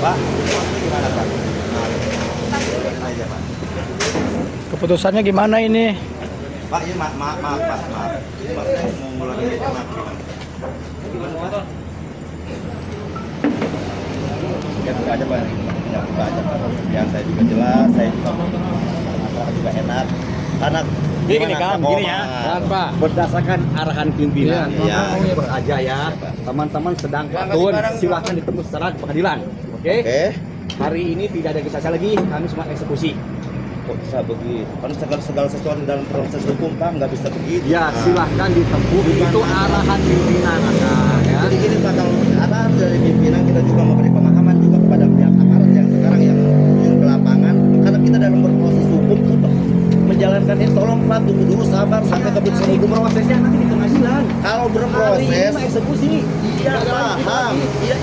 Pak, gimana Pak? Nah, aja Pak. Keputusannya gimana ini? Pak, ini maaf Pak, maaf. Ini maksudnya mau ngulangi maaf. Gimana Pak? Ya buka aja Pak. Ya buka aja Pak. Biar saya juga jelas, saya juga masalah juga enak. Karena Jadi gini kan, gini ya, Pak. berdasarkan arahan pimpinan, Iya. aja ya, teman-teman sedang patun, silakan ditembus secara pengadilan, oke? Oke. Hari ini tidak ada kisah lagi, kami semua eksekusi. Kok bisa begitu? Kan segala sesuatu dalam proses hukum Pak nggak bisa begitu. Ya, Pak. silahkan ditempuh, itu arahan pimpinan, ya. Jadi gini Pak, kalau arahan dari pimpinan kita juga memberi pemahaman juga kepada pihak aparat yang sekarang yang terjun ke lapangan, karena kita dalam berproses hukum untuk menjalankan ini, tolong Pak tunggu dulu sabar sampai keputusan hukum. Prosesnya nanti di pengadilan. Kalau Hari ini berproses, mah eksekusi. iya paham,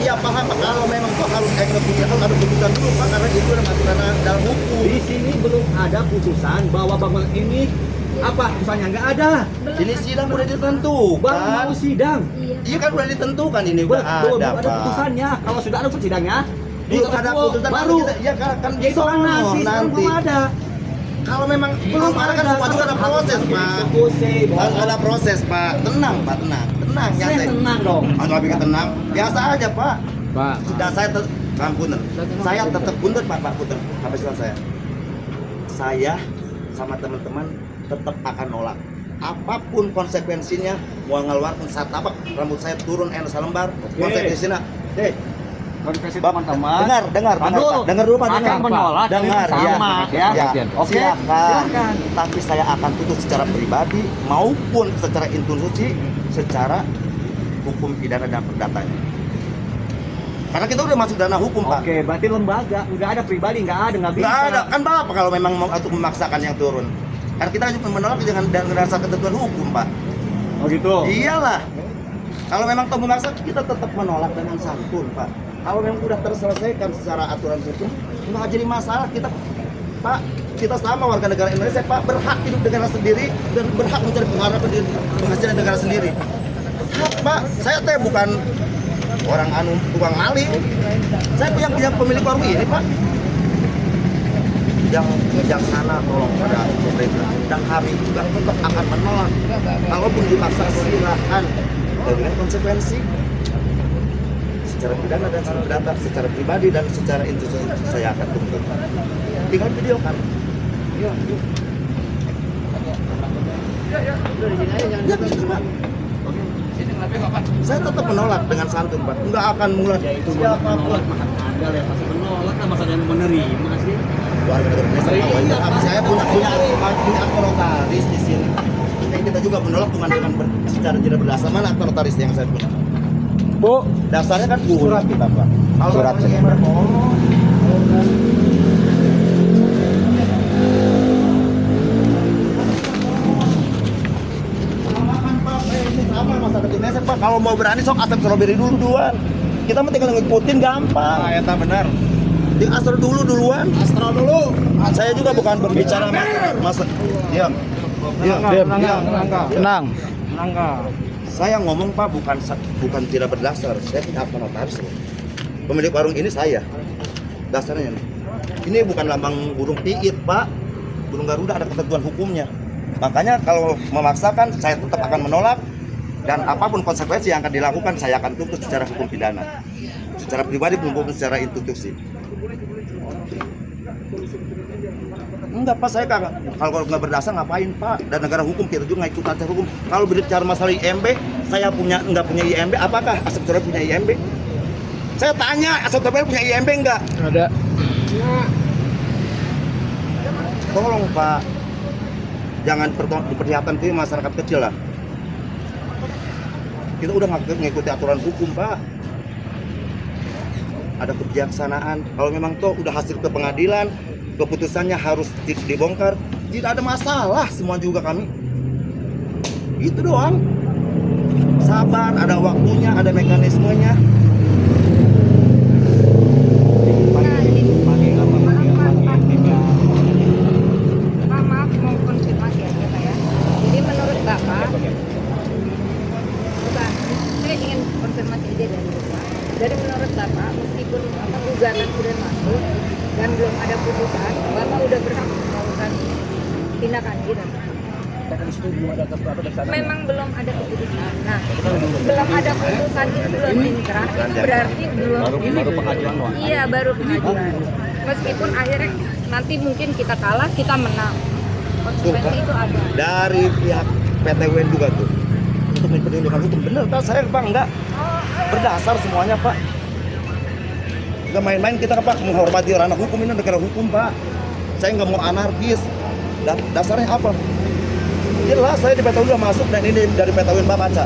iya paham Pak. Kalau memang Pak harus eksekusi harus ada putusan dulu Pak, karena itu adalah aturan dalam hukum. Di sini belum ada putusan bahwa bangunan ini apa putusannya nggak ada. Ini sidang udah Baru ditentukan. mau sidang. Iya kan udah ditentukan ini udah Betul, ada belum ada Pak. putusannya. Kalau sudah ada sidangnya, Belum ada putusan baru. kita, ya kan Ya itu kan nanti, sekarang belum ada. Kalau memang belum ada kan semua juga ada proses Pak. Eksekusi. Harus ada proses Pak. Tenang Pak, tenang. Tenang ya. Saya tenang dong. Kalau lebih tenang, biasa aja Pak. Pak. Sudah saya punten. Saya tetap punten Pak punten. Sampai selesai. Saya sama teman-teman tetap akan nolak. Apapun konsekuensinya, mau ngeluarkan saat apa, rambut saya turun selembar, konsekuensinya. Konversi Bapak, teman-teman. dengar Pak. Dengar dulu Pak. Akan Dengar. menolak Dengar sama, ya. Oke, silakan. Tapi saya akan tutup secara pribadi maupun secara institusi, secara hukum pidana dan perdatanya. Karena kita udah masuk dana hukum Pak. Oke, berarti lembaga, nggak ada pribadi, nggak bisa. Nggak ada, kan Bapak kalau memang mau untuk memaksakan yang turun. Karena kita hanya menolak dengan dasar ketentuan hukum Pak. Oh gitu. Iyalah. Kalau memang toh memaksa, kita tetap menolak dengan santun Pak. Kalau memang udah terselesaikan secara aturan hukum, nggak jadi masalah. Pak, kita sama warga negara Indonesia Pak, berhak hidup negara sendiri dan berhak mencari penghasilan negara sendiri. Hak Pak, saya teh bukan orang tukang maling. Saya punya pemilik warung ini Pak. Yang bijaksana tolong pada pemerintah, dan kami juga tetap akan menolak. Kalaupun dipaksa silakan dengan konsekuensi secara pidana dan secara perdata, secara pribadi dan secara institusi saya akan tuntut. Tinggal video kan. Ya gitu Pak. Saya tetap menolak dengan santun Pak. Enggak akan mulai siapapun. Anda yang pasti menolak, kan masa yang menerima sih. Warga negara Indonesia saya punya akte notaris di sini. Dan kita juga menolak bukan dengan secara tidak berdasar. Mana akte notaris yang saya punya? Bu, Dasarnya kan surat kita Pak. Surat saya. Sama masyarakat Indonesia Pak. Kalau mau berani sok asap strawberry duluan. Kita mah tinggal ngikutin gampang. Ah, ya benar. Di Astro duluan. Astro dulu. Saya juga bukan berbicara masa. Diam. tenang. Saya ngomong Pak bukan tidak berdasar. Saya tidak akte notaris. Pemilik warung ini saya. Dasarnya nih. Ini bukan lambang burung piit Pak. Burung Garuda ada ketentuan hukumnya. Makanya kalau memaksakan saya tetap akan menolak, dan apapun konsekuensi yang akan dilakukan saya akan tuntut secara hukum pidana, secara pribadi maupun secara institusi. Enggak Pak, saya kalau nggak berdasar ngapain Pak? Dan negara hukum kita juga nggak ikut acara hukum. Kalau berbicara masalah IMB, saya nggak punya IMB. Apakah Asep Surabaya punya IMB? Saya tanya, Asep Surabaya punya IMB nggak? Ada. Tolong Pak, jangan diperlihatkan ke masyarakat kecil lah. Kita udah nggak ngikuti aturan hukum Pak. Ada kebijaksanaan. Kalau memang toh udah hasil ke pengadilan, keputusannya harus dibongkar, tidak ada masalah, semua juga kami. Gitu doang. Sabar, ada waktunya, ada mekanismenya. Pak, maaf mau konfirmasi aja Pak ya. Jadi menurut Bapak, Bapak, saya ingin konfirmasi aja dari Bapak. Dari menurut Bapak, meskipun meskipun gugatan sudah masuk dan belum ada putusan, Bapak udah berhak melakukan tindakan gitu. Memang belum ada keputusan. Nah, belum ada putusan itu belum inkrah, itu berarti belum. Baru pengajuan doang. Iya, baru pengajuan. Meskipun akhirnya nanti mungkin kita kalah, kita menang. Konsekuensi itu ada. Dari pihak PT UN juga tuh untuk memperjuangkan hukum. Bener kan saya Pak, enggak berdasar semuanya Pak. Enggak main-main kita Pak, menghormati ranah hukum, ini negara hukum Pak. Saya nggak mau anarkis. Dasarnya apa? Jelas saya di PT UN udah masuk dan ini dari PT UN Pak baca.